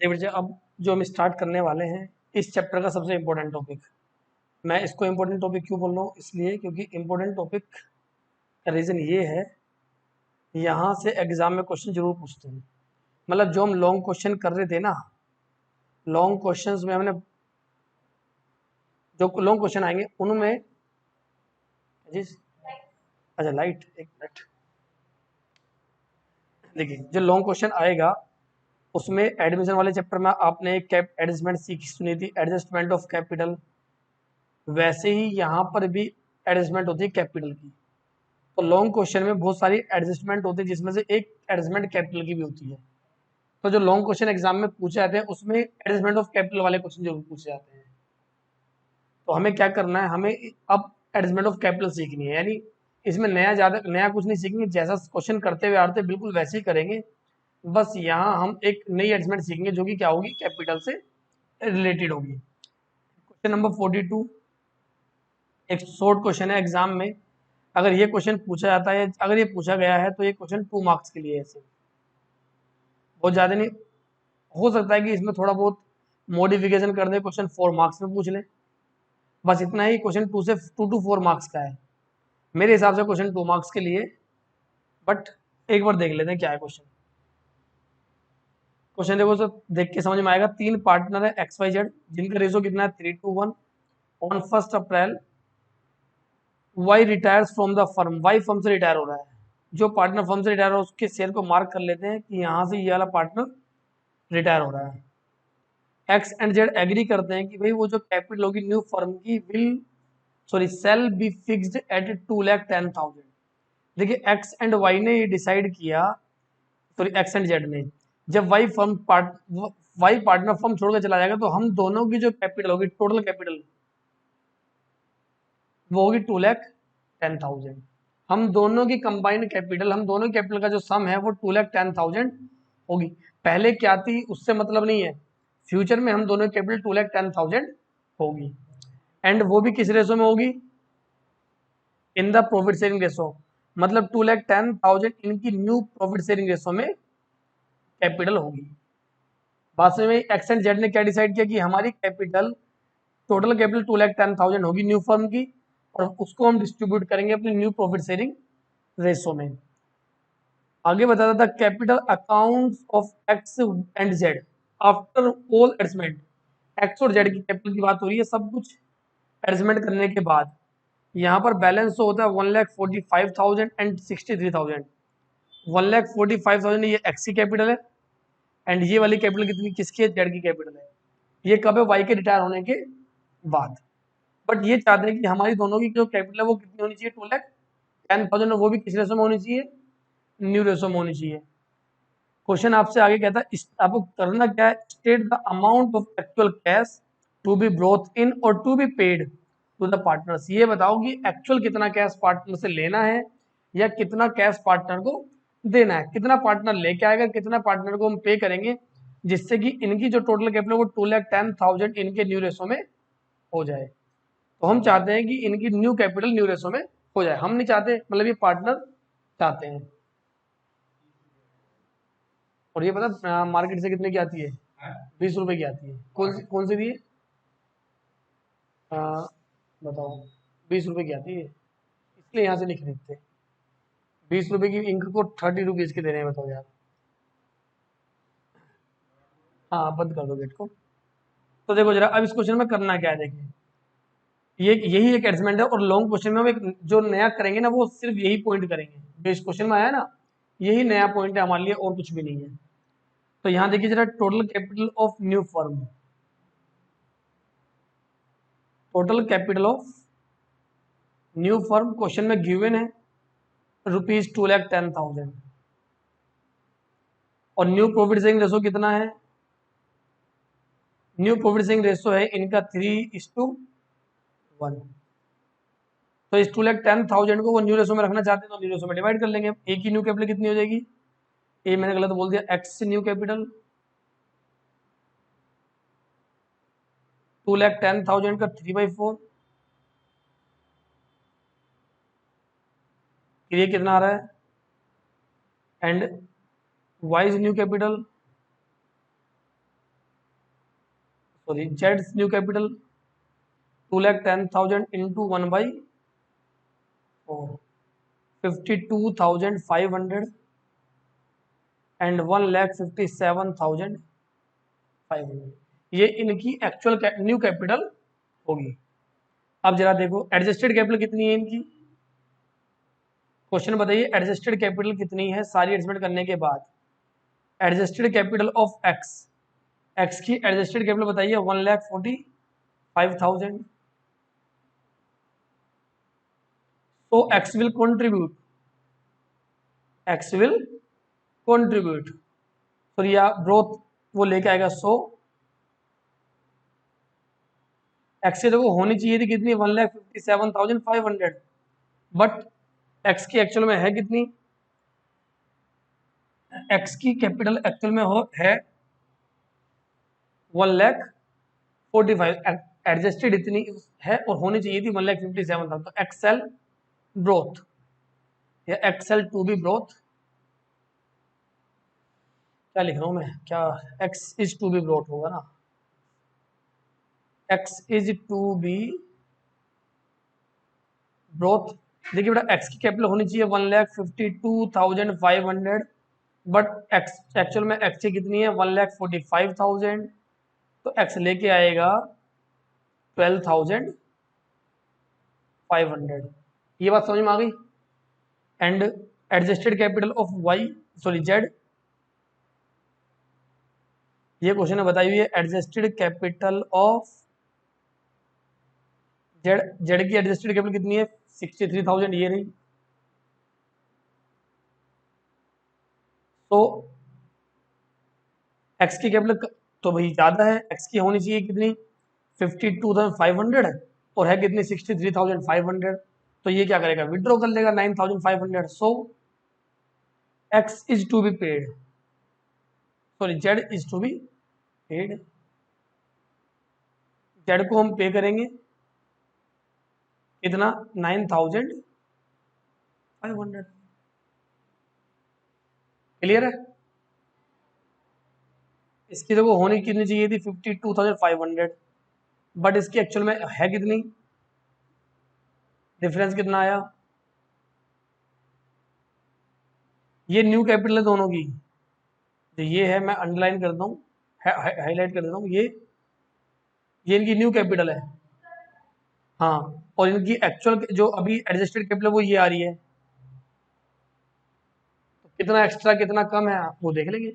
देखिए बच्चे, अब जो हम स्टार्ट करने वाले हैं इस चैप्टर का सबसे इम्पोर्टेंट टॉपिक। मैं इसको इम्पोर्टेंट टॉपिक क्यों बोल रहा हूँ, इसलिए क्योंकि इम्पोर्टेंट टॉपिक का रीज़न ये है, यहाँ से एग्जाम में क्वेश्चन जरूर पूछते हैं। मतलब जो हम लॉन्ग क्वेश्चन कर रहे थे ना, लॉन्ग क्वेश्चंस में हमने जो लॉन्ग क्वेश्चन आएंगे उनमें जी, अच्छा लाइट एक मिनट। देखिए जो लॉन्ग क्वेश्चन आएगा उसमें एडमिशन वाले चैप्टर में आपने एक कैप एडजस्टमेंट सीखी सुनी थी, एडजस्टमेंट ऑफ कैपिटल। वैसे ही यहाँ पर भी एडजस्टमेंट होती है कैपिटल की। तो लॉन्ग क्वेश्चन में बहुत सारी एडजस्टमेंट होती है जिसमें से एक एडजस्टमेंट कैपिटल की भी होती है। तो जो लॉन्ग क्वेश्चन एग्जाम में पूछे जाते हैं उसमें एडजस्टमेंट ऑफ कैपिटल वाले क्वेश्चन जरूर पूछे जाते हैं। तो हमें क्या करना है, हमें अब एडजस्टमेंट ऑफ कैपिटल सीखनी है। यानी इसमें नया कुछ नहीं सीखेंगे, जैसा क्वेश्चन करते हुए आते बिल्कुल वैसे ही करेंगे। बस यहाँ हम एक नई एडजस्टमेंट सीखेंगे जो कि क्या होगी, कैपिटल से रिलेटेड होगी। क्वेश्चन नंबर 42 एक शॉर्ट क्वेश्चन है एग्जाम में। अगर ये क्वेश्चन पूछा जाता है, अगर ये पूछा गया है तो ये क्वेश्चन 2 मार्क्स के लिए है। ऐसे बहुत ज़्यादा नहीं, हो सकता है कि इसमें थोड़ा बहुत मॉडिफिकेशन कर दे, क्वेश्चन 4 मार्क्स में पूछ ले। बस इतना ही, क्वेश्चन 2 to 4 मार्क्स का है मेरे हिसाब से क्वेश्चन 2 मार्क्स के लिए। बट एक बार देख लेते हैं क्या है क्वेश्चन। क्वेश्चन देखो तो देख के समझ में आएगा। 3 पार्टनर है एक्स वाई जेड जिनका रेशो कितना है 3:1। On 1 April Y retires from the firm, Y firm से रिटायर हो रहा है। जो पार्टनर फर्म से रिटायर हो रहा है उसके शेयर को मार्क कर लेते हैं कि यहाँ से ये वाला पार्टनर रिटायर हो रहा है। एक्स एंड जेड एग्री करते हैं कि भाई वो जो कैपिटल होगी न्यू फर्म की सेल बी फिक्स्ड एट 2,10,000। देखिए एक्स एंड वाई ने ये डिसाइड किया, सॉरी एक्स एंड जेड ने, जब वाई पार्टनर फर्म छोड़कर चला जाएगा तो हम दोनों की जो कैपिटल होगी, टोटल कैपिटल, वो होगी 2,10,000। हम दोनों की कंबाइंड कैपिटल, हम दोनों कैपिटल का जो सम है वो 2,10,000 होगी। पहले क्या थी उससे मतलब नहीं है, फ्यूचर में हम दोनों की कैपिटल 2,10,000 होगी। एंड वो भी किस रेशो में होगी, in the profit sharing ratio. मतलब 2,10,000 इनकी न्यू प्रॉफिट शेयरिंग रेशो में कैपिटल होगी। बाद में एक्स एंड जेड ने क्या डिसाइड किया कि हमारी कैपिटल, टोटल कैपिटल 2,10,000 होगी न्यू फर्म की, और उसको हम डिस्ट्रीब्यूट करेंगे अपनी न्यू प्रॉफिट शेयरिंग रेशो में। आगे बताता था capital account of x and Z after all adjustment. X और जेड की कैपिटल की बात हो रही है, सब कुछ एडजस्टमेंट करने के बाद यहाँ पर बैलेंस तो होता है 1,45,000 एंड 63,000। 1,45,000 ये एक्स की कैपिटल है, एंड ये वाली कैपिटल कितनी किसकी है, जेड की कैपिटल है। ये कब है, वाई के रिटायर होने के बाद। बट ये चाहते हैं कि हमारी दोनों की जो कैपिटल है वो कितनी होनी चाहिए, 2,10,000, वो भी किस रेशो में होनी चाहिए, न्यू रेशो में होनी चाहिए। क्वेश्चन आपसे आगे कहता है आपको करना क्या है, state the amount of actual cash to be brought in और to be paid to the partners. ये बताओ कि एक्चुअल कितना कैश पार्टनर से लेना है या कितना कैश पार्टनर को देना है, कितना पार्टनर लेके आएगा, कितना पार्टनर को हम पे करेंगे, जिससे कि इनकी जो टोटल कैपिटल वो 2,10,000 इनके न्यू रेशो में हो जाए। तो हम चाहते हैं कि इनकी न्यू कैपिटल न्यू रेशो में हो जाए, हम नहीं चाहते, मतलब ये पार्टनर चाहते हैं। और ये पता मार्केट से कितने की आती है, 20 रुपए की आती है। कौन सी दी है, बताओ। 20 रुपए की आती है, इसलिए यहाँ से नहीं खरीदते। 20 रुपए की इंक को 30 रुपीज के दे रहे हैं, बताओ यार। हाँ बंद कर दो गेट को। तो देखो जरा अब इस क्वेश्चन में करना क्या है, देखिए ये यही एक एडजमेंट है, और लॉन्ग क्वेश्चन में हम एक जो नया करेंगे ना वो सिर्फ यही पॉइंट करेंगे जो इस क्वेश्चन में आया ना, यही नया पॉइंट है हमारे लिए, और कुछ भी नहीं है। तो यहाँ देखिए जरा, total capital of new firm, total capital of new firm question में गिवन है ₹2,10,000। और न्यू प्रॉफिट शेयरिंग रेशो कितना है, न्यू प्रॉफिट शेयरिंग रेशो है इनका 3:1। तो इस 2,10,000 को वो न्यू रेशो में रखना चाहते हैं तो न्यू रेशो में डिवाइड कर लेंगे। ए की न्यू कैपिटल कितनी हो जाएगी, ए मैंने गलत बोल दिया, एक्स न्यू कैपिटल 2,10,000 का 3/4, ये कितना आ रहा है, and Y new capital sorry Z new capital 2,10,000 into 1/4 52,500 and 1,57,500 ये इनकी एक्चुअल न्यू कैपिटल होगी। अब जरा देखो एडजस्टेड कैपिटल कितनी है इनकी, क्वेश्चन बताइए एडजस्टेड कैपिटल कितनी है सारी एडजस्टमेंट करने के बाद। Adjusted capital of x, x की एडजस्टेड कैपिटल बताइए 1,45,000। तो x will contribute, x will contribute sorry या ग्रोथ वो लेके आएगा 100। एक्स की देखो होनी चाहिए थी कितनी 1,57,500 बट एक्स की एक्चुअल में है कितनी, एक्स की कैपिटल एक्चुअल में है 1,45,000, एडजस्टेड इतनी है और होनी चाहिए थी 1,57,000। तो एक्सेल ग्रोथ या एक्सेल टू बी ग्रोथ, क्या लिख रहा हूं मैं, क्या X is to be growth होगा ना, X is to be growth. देखिए बेटा एक्स की कैपिटल होनी चाहिए 1,52,500 बट एक्स एक्चुअल में एक्स की कितनी है 1,45,000, तो एक्स लेके आएगा 12,500। ये बात समझ में आ गई। And adjusted capital of Y sorry Z, ये क्वेश्चन बताई हुई है adjusted capital of Z, Z की एडजस्टेड कैपिटल कितनी है 63,000 ये रही। तो एक्स की कैपिटल तो भाई ज्यादा है, एक्स की होनी चाहिए कितनी 52,500 और है कितनी 63,500, तो ये क्या करेगा विड्रॉ कर लेगा 9,500। So X is to be paid sorry Z is to be paid, Z को हम पे करेंगे कितना 9,500। क्लियर है। इसकी देखो होनी कितनी चाहिए थी 52,500 बट इसकी एक्चुअल में है कितनी, डिफरेंस कितना आया, ये न्यू कैपिटल है दोनों की, तो ये है मैं अंडरलाइन करता हूँ हाईलाइट कर देता हूँ, ये इनकी न्यू कैपिटल है। हाँ और इनकी एक्चुअल जो अभी एडजस्टेड कैपिटल वो ये आ रही है, तो कितना एक्स्ट्रा कितना कम है आप वो देख लेंगे।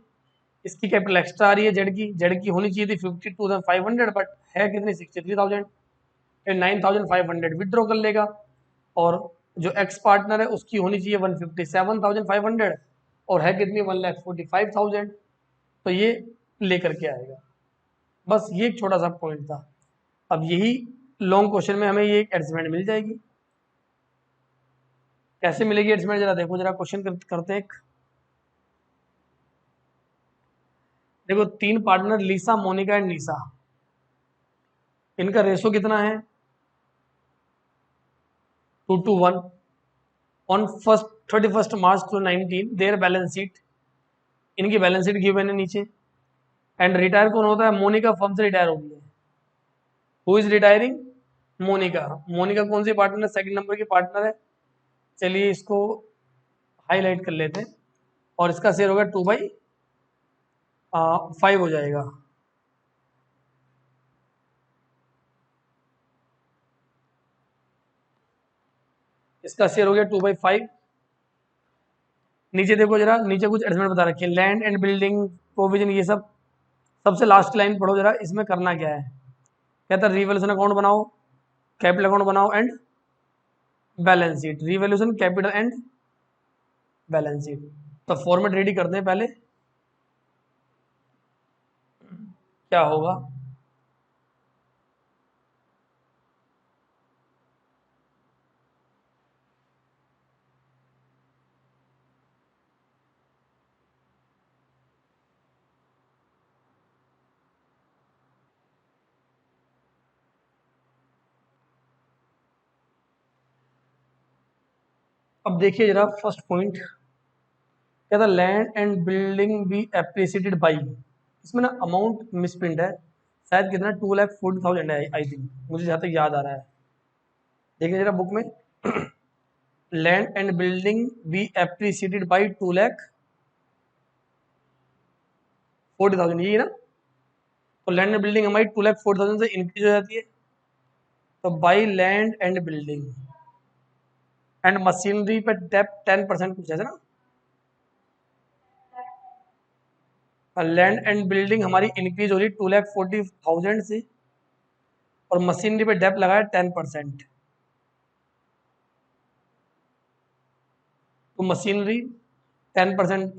इसकी कैपिटल एक्स्ट्रा आ रही है जेड की होनी चाहिए थी 52,500 बट है कितनी 63,000, 9,500 विड्रॉ कर लेगा। और जो एक्स पार्टनर है उसकी होनी चाहिए 157,500 और है कितनी 1,45,000, तो ये लेकर के आएगा। बस ये एक छोटा सा पॉइंट था। अब यही लॉन्ग क्वेश्चन में हमें ये एडजस्टमेंट मिल जाएगी। कैसे मिलेगी एडजस्टमेंट जरा देखो, जरा क्वेश्चन करते हैं एक। देखो तीन पार्टनर लीसा मोनिका एंड नीसा, इनका रेशो कितना है 2:1 on 31 March 2019 their balance sheet, इनकी बैलेंस शीट गिवन है नीचे। एंड रिटायर कौन होता है, मोनिका फर्म से रिटायर हो गई है। Who is retiring, Monica. Monica कौन सी पार्टनर है, सेकंड नंबर की पार्टनर है। चलिए इसको हाईलाइट कर लेते हैं और इसका शेयर होगा 2/5 हो जाएगा। इसका शेयर हो गया 2/5। नीचे देखो जरा, नीचे कुछ एडजस्टमेंट बता रखे हैं, लैंड एंड बिल्डिंग प्रोविजन, ये सब सबसे लास्ट लाइन पढ़ो जरा, इसमें करना क्या है। कहता है रिवैल्यूएशन अकाउंट बनाओ, कैपिटल अकाउंट बनाओ and balance sheet, revaluation capital and balance sheet. तो फॉर्मेट रेडी करते हैं पहले, क्या होगा। अब देखिए जरा फर्स्ट पॉइंट, कहता है land and building be appreciated by, इसमें ना अमाउंट मिसप्रिंट है शायद कितना 2,40,000 है आई थिंक, मुझे जहाँ तक याद आ रहा है। देखिए जरा बुक में land and building be appreciated by 2,40,000, यही है ना। तो लैंड एंड बिल्डिंग हमारी 2,40,000 से इंक्रीज हो जाती है, तो by land and building and machinery पे डेप्थ 10% कुछ ऐसा ना। लैंड एंड बिल्डिंग हमारी इंक्रीज हो रही है 2,40,000 से, और मशीनरी पे डेप्थ लगाया 10%। तो मशीनरी 10%,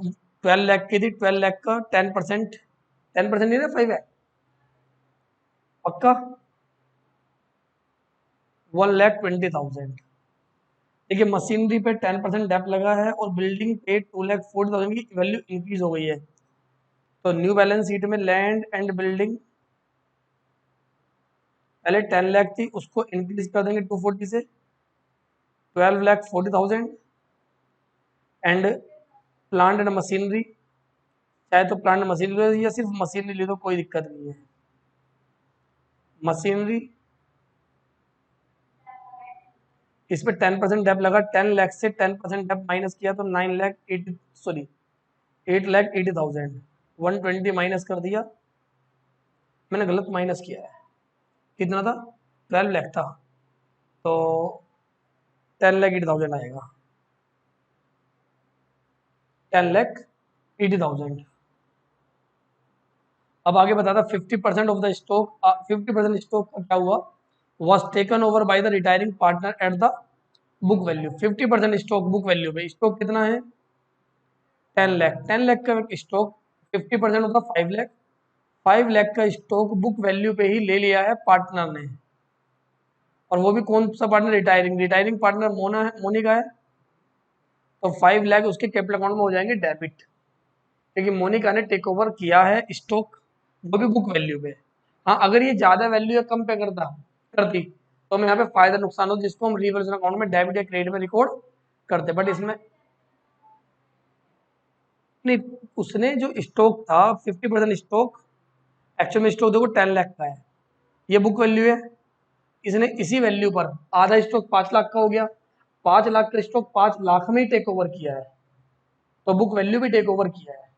12 लाख की थी, 12 लाख का 10%, 10% नहीं ना 5 है पक्का, 1,20,000। देखिए मशीनरी पे 10% डेप्थ लगा है और बिल्डिंग पे 2,40,000 की वैल्यू इंक्रीज हो गई है। तो न्यू बैलेंस शीट में लैंड एंड बिल्डिंग पहले 10 लाख थी, उसको इंक्रीज कर देंगे 240 से 12,40,000। एंड प्लांट एंड मशीनरी, चाहे तो प्लांट मशीनरी या सिर्फ मशीनरी ले तो कोई दिक्कत नहीं है। मशीनरी इस पे 10% डेप लगा, 10 लाख से 10% डेप माइनस किया तो 8,80,000, 120 माइनस कर दिया, मैंने गलत माइनस किया है। कितना था, 12 लाख था, तो 10,80,000 आएगा, 10,80,000। अब आगे बताता 50% ऑफ द स्टॉक, 50% स्टॉक का क्या हुआ, was taken over by the retiring partner at the book value. 50% stock book value पे, स्टॉक कितना है 10 लाख, 10 लाख का स्टॉक 50% होता 5 लाख, 5 लाख का स्टॉक बुक वैल्यू पे ही ले लिया है पार्टनर ने। और वो भी कौन सा partner, retiring, retiring partner Mona है, मोनी का है। तो 5 लाख उसके कैपिटल अकाउंट में हो जाएंगे डेबिट, क्योंकि मोनिका ने टेक ओवर किया है स्टॉक, वो भी बुक वैल्यू पे। हाँ अगर ये ज्यादा वैल्यू या कम पे करती तो हम यहाँ पे फायदा नुकसान हो जिसको हम रिवर्जन अकाउंट में डेबिट या क्रेडिट में रिकॉर्ड करते, बट इसमें नहीं। उसने जो स्टॉक था 50% स्टॉक, एक्चुअल में स्टॉक देखो 10 लाख का है, ये बुक वैल्यू है। इसने इसी वैल्यू पर आधा स्टॉक 5 लाख का हो गया, 5 लाख का स्टॉक 5 लाख में ही टेक ओवर किया है, तो बुक वैल्यू भी टेक ओवर किया है।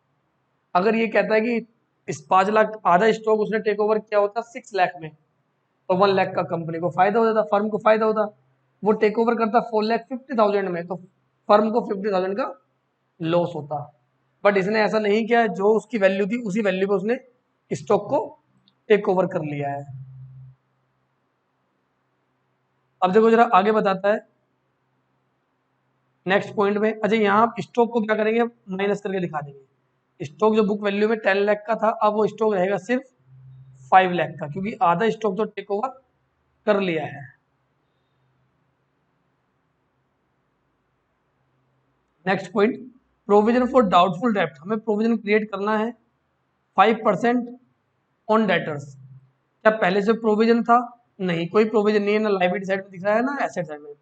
अगर ये कहता है कि इस 5 लाख आधा स्टॉक उसने टेक ओवर किया होता 6 लाख में, तो 1 लाख का कंपनी को फायदा हो जाता, फर्म को फायदा होता। वो टेक ओवर करता 4,50,000 में, तो फर्म को 50,000 का लॉस होता। बट इसने ऐसा नहीं किया, जो उसकी वैल्यू थी उसी वैल्यू पे उसने स्टॉक को टेक ओवर कर लिया है। अब देखो जरा आगे बताता है नेक्स्ट पॉइंट में। अच्छा यहाँ आप स्टॉक को क्या करेंगे, माइनस करके दिखा देंगे। स्टॉक जो बुक वैल्यू में 10 लाख का था, अब वो स्टॉक रहेगा सिर्फ 5 लाख का, क्योंकि आधा स्टॉक तो टेक ओवर कर लिया है। Next point, provision for doubtful डेप्ट, हमें प्रोविजन क्रिएट करना है 5% ऑन डेटर्स। क्या पहले से प्रोविजन था, नहीं कोई प्रोविजन नहीं है, ना लाइबिलिटी साइड में दिख रहा है ना एसेट साइड में।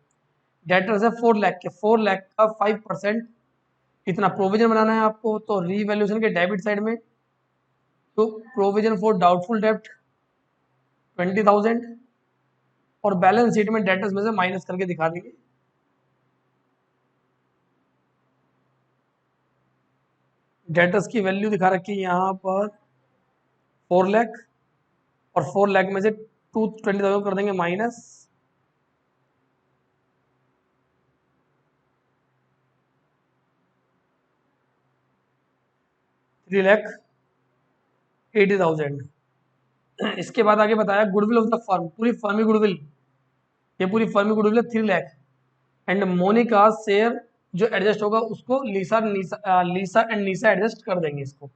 डेटर्स है 4 लाख के, 4 लाख का 5% इतना प्रोविजन बनाना है आपको, तो रीवैल्यूएशन के डेबिट साइड में, तो प्रोविजन फॉर डाउटफुल डेप्ट 20,000, और बैलेंस शीट में डेटर्स में से माइनस करके दिखा देंगे। डेटर्स की वैल्यू दिखा रखी है यहाँ पर 4 लाख, और 4 लाख में से 220,000 कर देंगे माइनस, 3,80,000। इसके बाद आगे बताया गुडविल ऑफ द फर्म, पूरी फर्म ही गुडविल, ये पूरी फर्म ही गुडविल है 3 लाख। एंड मोनिका शेयर जो एडजस्ट होगा उसको लीसा एंड नीसा एडजस्ट कर देंगे इसको।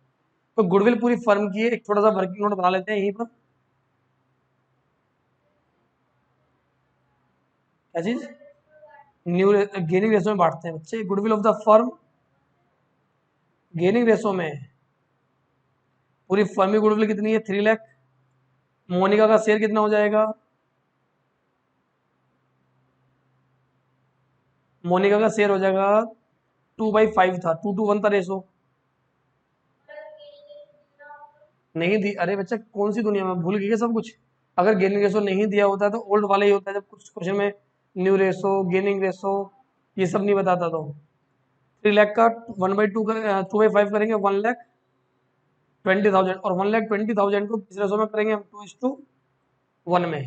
तो गुडविल पूरी फर्म की है। एक छोटा सा वर्किंग नोट बना लेते हैं यहीं पर। क्या चीज, न्यू गेनिंग रेशो में बांटते हैं बच्चे। Goodwill of the firm gaining ratio में पूरी फर्म की गुडविल कितनी है 3 लाख। मोनिका का शेयर कितना हो जाएगा, मोनिका का शेयर हो जाएगा 2/5 था, 2:1 था रेशो। नहीं दी, अरे बच्चा कौन सी दुनिया में भूल गई क्या सब कुछ? अगर गेनिंग रेशो नहीं दिया होता तो ओल्ड वाला ही होता है, जब कुछ क्वेश्चन में न्यू रेशो, गेनिंग रेशो ये सब नहीं बताता। तो 3 लाख का 1/2 करेंगे, 2/5 करेंगे, 1,20,000, और 1,20,000 को किस रेशो में करेंगे हम? 2:1 में,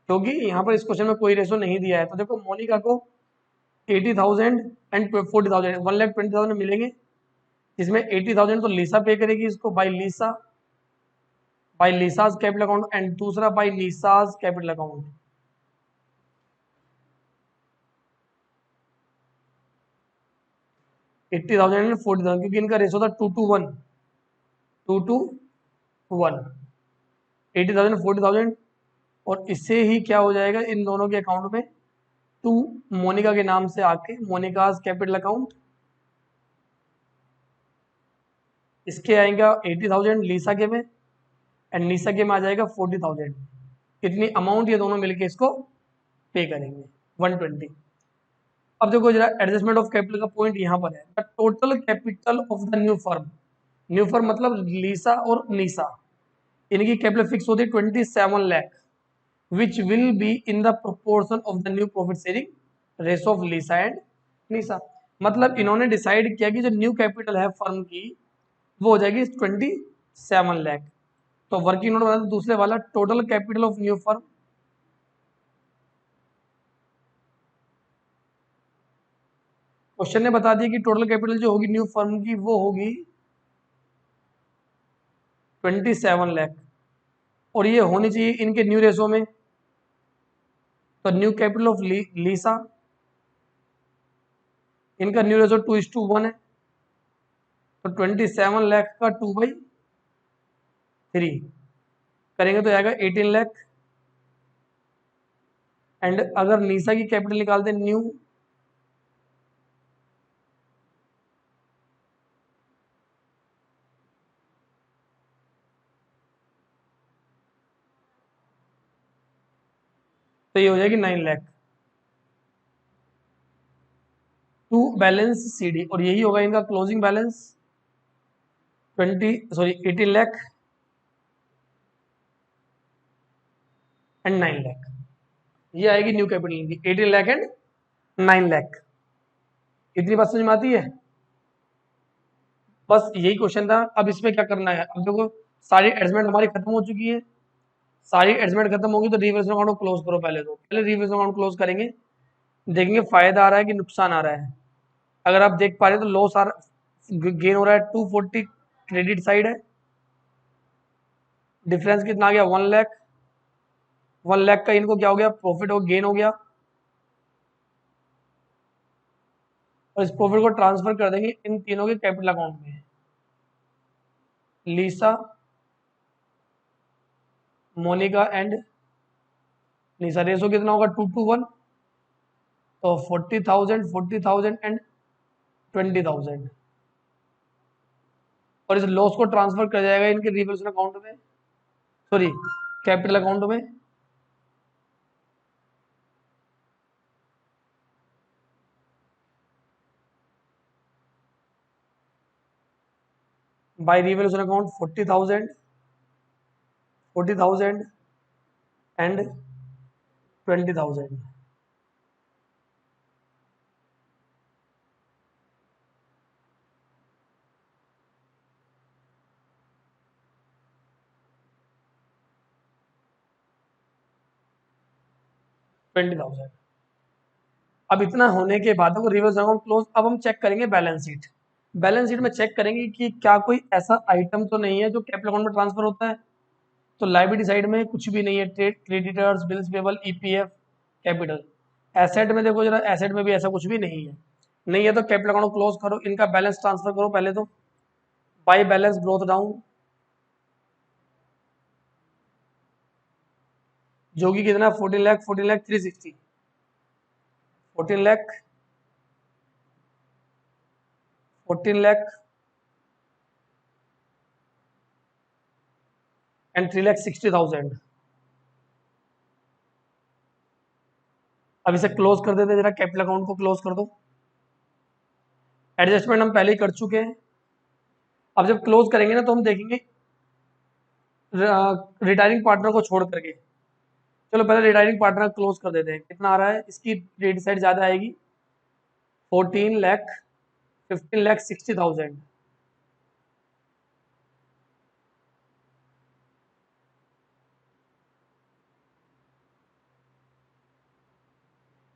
क्योंकि यहाँ पर इस क्वेश्चन में कोई रेशो नहीं दिया है। तो देखो मोनिका को 80,000 एंड 40,000, 1,20,000 मिलेंगे, इसमें 80,000 तो लीसा पे करेगी इसको, बाय लीसाज कैपिटल अकाउंट, एंड दूसरा बाय लीसाज कैपिटल अकाउंट। $80,000 एंड 40,000, क्योंकि इनका रेशो था 2:1, 2:1, 80,000 40,000, और इससे ही क्या हो जाएगा इन दोनों के अकाउंट में, टू मोनिका के नाम से आके मोनिकाज कैपिटल अकाउंट, इसके आएगा 80,000 लीसा के में, एंड लीसा के में आ जाएगा 40,000। कितनी अमाउंट ये दोनों मिलके इसको पे करेंगे? 120। अब देखो जरा एडजस्टमेंट ऑफ कैपिटल का पॉइंट यहाँ पर है, the total capital of the new firm मतलब लीसा और नीसा, इनकी कैपिटल फिक्स होती है 27 lakh, which will be in the proportion of the new profit sharing ratio of Lisa and Nisa. मतलब इन्होंने डिसाइड किया कि जो न्यू कैपिटल है फर्म की वो हो जाएगी 27 लाख। तो वर्किंग नोट बता दूसरे वाला, total capital of new firm, question ने बता दिया कि टोटल कैपिटल जो होगी न्यू फर्म की वो होगी 27 लाख, और ये होनी चाहिए इनके न्यू रेशो में। तो न्यू कैपिटल ऑफ लीसा, इनका न्यू रेशो 2:1 है, तो 27 लाख का 2/3 करेंगे तो आएगा 18 लाख। एंड अगर नीसा की कैपिटल निकालते न्यू, तो ये हो जाएगी 9 लाख टू बैलेंस सीडी, और यही होगा इनका closing balance 18 lakh and 9 lakh. ये आएगी न्यू कैपिटल इनकी 18 लाख एंड 9 लाख। इतनी बात समझ में आती है? बस यही क्वेश्चन था। अब इसमें क्या करना है, अब देखो सारी एडजमेंट हमारी खत्म हो चुकी है, सारी एडजमेंट खत्म होगी, तो रिवर्स अकाउंट को क्लोज करो। पहले रिवर्स अकाउंट क्लोज करेंगे, देखेंगे फायदा आ रहा है कि नुकसान आ रहा है। अगर आप देख पा रहे हो तो लॉस आ गेन हो रहा है 240, क्रेडिट साइड है, डिफरेंस कितना आ गया 1 लाख, 1 लाख का इनको क्या हो गया, प्रॉफिट हो गेन हो गया, और इस प्रॉफिट को ट्रांसफर कर देंगे इन तीनों के कैपिटल अकाउंट में। लीसा, मोनिका एंड नीसा, रेशो कितना होगा 2:1, तो 40,000, 40,000 एंड 20,000, और इस लॉस को ट्रांसफर कर जाएगा इनके रिवल्यूशन अकाउंट में, सॉरी कैपिटल अकाउंट में। By revaluation account 40,000, 40,000 and 20,000। 20,000। अब इतना होने के बाद वो रिवर्स अकाउंट क्लोज, अब हम चेक करेंगे बैलेंस शीट। बैलेंस शीट में चेक करेंगे कि क्या कोई ऐसा आइटम तो नहीं है जो कैपिटल अकाउंट में ट्रांसफर होता है। तो लायबिलिटी साइड में कुछ भी नहीं है, trade creditors, bills payable, EPF, capital. Asset में देखो जरा, एसेट में भी ऐसा कुछ भी नहीं है। नहीं है तो कैपिटल अकाउंट क्लोज करो, इनका बैलेंस ट्रांसफर करो पहले तो, बाय बैलेंस ग्रोथ डाउन, जो कि कितना 14 लाख, 14 लाख 360, 14 लाख, 14 लाख एंड 3,60,000। अब इसे क्लोज कर देते हैं, जरा कैपिटल अकाउंट को क्लोज कर दो। एडजस्टमेंट हम पहले ही कर चुके हैं। अब जब क्लोज करेंगे ना तो हम देखेंगे रिटायरिंग पार्टनर को छोड़ करके। चलो पहले रिटायरिंग पार्टनर क्लोज कर देते हैं। कितना आ रहा है, इसकी क्रेडिट साइड ज़्यादा आएगी 14 लाख 15,60,000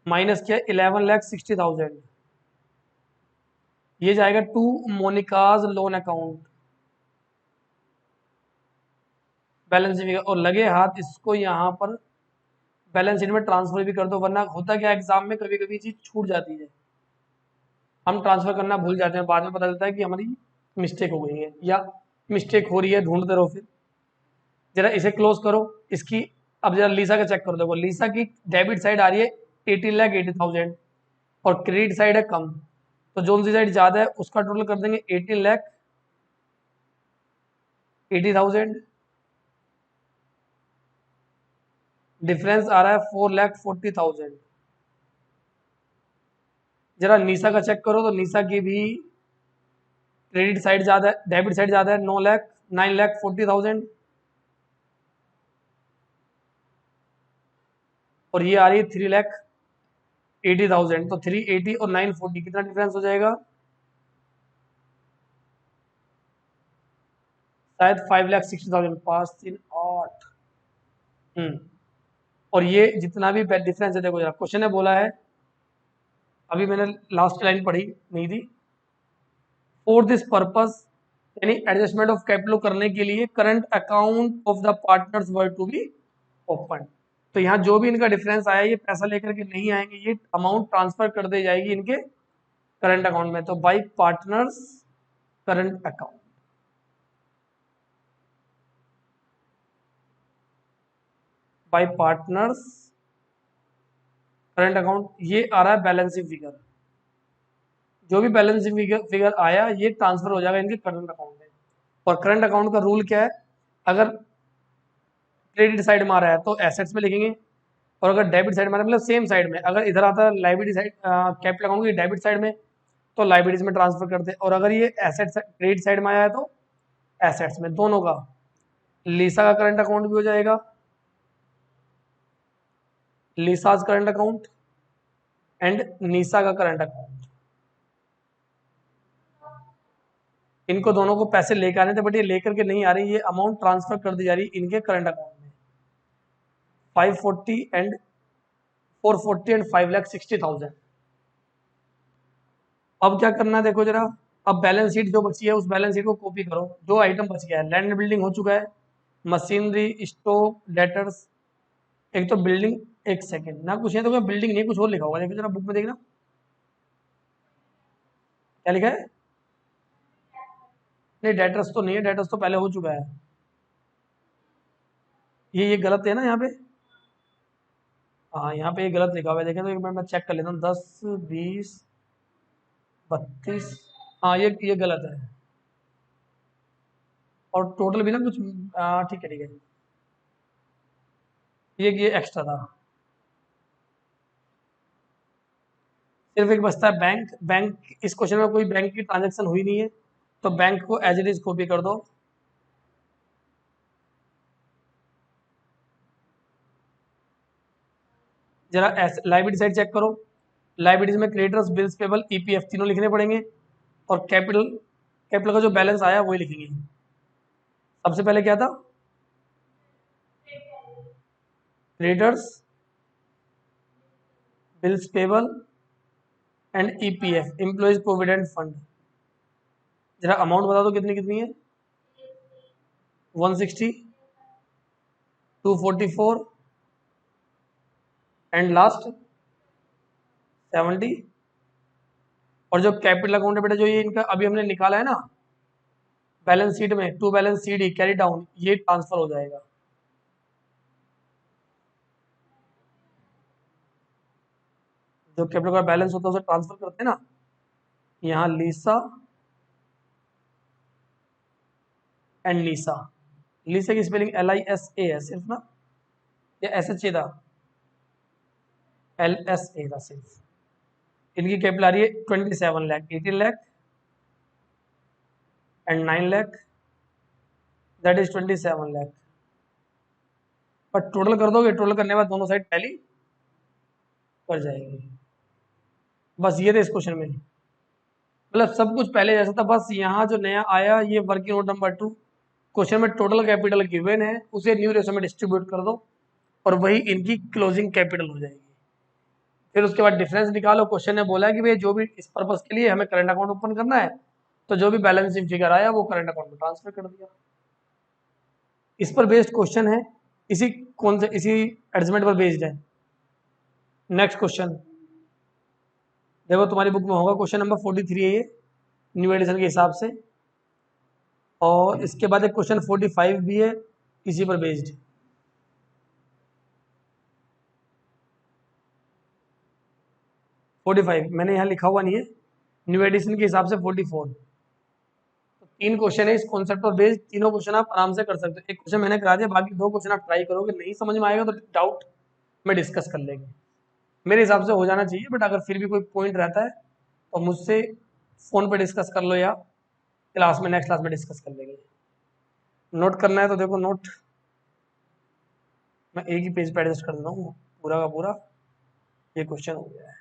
माइनस किया 11,60,000। ये जाएगा to Monica's loan account balance sheet, और लगे हाथ इसको यहाँ पर बैलेंस शीट में ट्रांसफर भी कर दो, वरना होता क्या एग्जाम में कभी कभी चीज छूट जाती है, हम ट्रांसफर करना भूल जाते हैं, बाद में पता चलता है कि हमारी मिस्टेक हो गई है या मिस्टेक हो रही है, ढूंढते रहो फिर। जरा इसे क्लोज करो इसकी। अब जरा लीसा का चेक कर दो, लीसा की डेबिट साइड आ रही है 18,80,000 और क्रेडिट साइड है कम, तो जो सी साइड ज्यादा है उसका टोटल कर देंगे 18,80,000। डिफरेंस आ रहा है 4,40,000। जरा निशा का चेक करो, तो निशा की भी क्रेडिट साइड ज्यादा है, डेबिट साइड ज्यादा है, 9,40,000 और ये आ रही है 3,80,000। तो 380 और 940 कितना डिफरेंस हो जाएगा, शायद 5,60,000। 5 3 8। और ये जितना भी डिफरेंस है, देखो जरा क्वेश्चन ने बोला है, अभी मैंने लास्ट लाइन पढ़ी नहीं थी, फॉर दिस पर्पस यानी एडजस्टमेंट ऑफ कैपिटल करने के लिए current account of the partners were to be open. तो यहाँ जो भी इनका डिफरेंस आया ये पैसा लेकर के नहीं आएंगे, ये अमाउंट ट्रांसफर कर दी जाएगी इनके करंट अकाउंट में। तो by partners current account, by partners current account, ये आ रहा है बैलेंसिंग फिगर। जो भी बैलेंसिंग फिगर आया ये ट्रांसफर हो जाएगा इनके करंट अकाउंट में। और करंट अकाउंट का रूल क्या है, अगर क्रेडिट साइड में आ रहा है तो एसेट्स में लिखेंगे, और अगर डेबिट साइड में आ रहा है मतलब सेम साइड में, अगर इधर आता है लाइबिलिटी साइड कैपिटल अकाउंट की डेबिट साइड में तो लाइबिलिटीज में ट्रांसफर करते हैं, और अगर ये एसेट्स क्रेडिट साइड में आया है तो एसेट्स में, दोनों का। लीसा का करंट अकाउंट भी हो जाएगा, लीसाज करंट अकाउंट एंड नीसा का करंट अकाउंट। इनको दोनों को पैसे लेकर आने थे बट ये लेकर के नहीं आ रही, ये अमाउंट ट्रांसफर कर दी जा रही है इनके करंट अकाउंट में। 540 एंड 440 एंड 5,60,000। अब क्या करना है देखो जरा, अब बैलेंस शीट जो बची है उस बैलेंस शीट को कॉपी करो। जो आइटम बच गया है, लैंड बिल्डिंग हो चुका है, मशीनरी स्टॉक डेटर्स, एक तो बिल्डिंग, एक सेकंड ना कुछ है तो बिल्डिंग नहीं कुछ और लिखा होगा, देखो जरा बुक में देखना क्या लिखा है। नहीं डेटर्स तो नहीं है, डेटर्स तो पहले हो चुका है, ये गलत है ना यहाँ पे। हाँ यहाँ पे ये गलत लिखा हुआ है, देखें तो एक मिनट मैं चेक कर लेता हूँ। 10 20 32, हाँ ये गलत है, और टोटल भी ना कुछ, ठीक है ठीक है, ये एक्स्ट्रा था। सिर्फ एक बचता है बैंक। बैंक इस क्वेश्चन में कोई बैंक की ट्रांजैक्शन हुई नहीं है, तो बैंक को एज इट इज कॉपी कर दो। जरा लाइबिलिटी साइड चेक करो, लाइबिलिटीज में क्रेडिटर्स बिल्स पेबल ईपीएफ तीनों लिखने पड़ेंगे, और कैपिटल, कैपिटल का जो बैलेंस आया वही लिखेंगे। सबसे पहले क्या था, creditors bills payable and EPF employees provident fund. जरा अमाउंट बता दो कितनी कितनी है, 160, 244 एंड लास्ट 70। और जो कैपिटल अकाउंट है बेटा, जो ये इनका अभी हमने निकाला है ना बैलेंस शीट में, to balance CD carry down, ये ट्रांसफर हो जाएगा। जो कैपिटल का बैलेंस होता है उसे ट्रांसफर करते हैं ना, यहाँ लीसा एंड नीसा। लीसा की स्पेलिंग LISA है सिर्फ ना, या SHA था, LSA था सिर्फ। इनकी कैपिटल आ रही है 27 lakh, 18 lakh and 9 lakh, that is 27 lakh. पर टोटल कर दोगे, टोटल करने के बाद दोनों साइड टैली कर जाएगी। बस ये थे इस क्वेश्चन में, मतलब सब कुछ पहले जैसा था, बस यहाँ जो नया आया ये वर्किंग नोट नंबर 2, क्वेश्चन में टोटल कैपिटल गिवन है, उसे न्यू रेशो में डिस्ट्रीब्यूट कर दो और वही इनकी क्लोजिंग कैपिटल हो जाएगी। फिर उसके बाद डिफरेंस निकालो। क्वेश्चन ने बोला कि भाई जो भी इस पर्पस के लिए हमें करंट अकाउंट ओपन करना है, तो जो भी बैलेंसिंग फिगर आया वो करंट अकाउंट में ट्रांसफर कर दिया। इस पर बेस्ड क्वेश्चन है, इसी कौन से इसी एडजमेंट पर बेस्ड है। नेक्स्ट क्वेश्चन देखो, तुम्हारी बुक में होगा, क्वेश्चन नंबर 43 है ये, न्यू एडिशन के हिसाब से। और इसके बाद एक क्वेश्चन 45 भी है इसी पर बेस्ड। फोर्टी फाइव मैंने यहाँ लिखा हुआ नहीं है, न्यू एडिशन के हिसाब से 44। तो 3 क्वेश्चन है इस कॉन्सेप्ट पर बेस्ड, तीनों क्वेश्चन आप आराम से कर सकते हो। एक क्वेश्चन मैंने करा दिया, बाकी 2 क्वेश्चन आप ट्राई करोगे, नहीं समझ में आएगा तो डाउट में डिस्कस कर लेंगे। मेरे हिसाब से हो जाना चाहिए, बट अगर फिर भी कोई पॉइंट रहता है तो मुझसे फ़ोन पे डिस्कस कर लो या क्लास में, नेक्स्ट क्लास में डिस्कस कर लेंगे। नोट करना है तो देखो, नोट मैं एक ही पेज पे एडजस्ट कर देता हूँ, पूरा का पूरा ये क्वेश्चन हो गया है।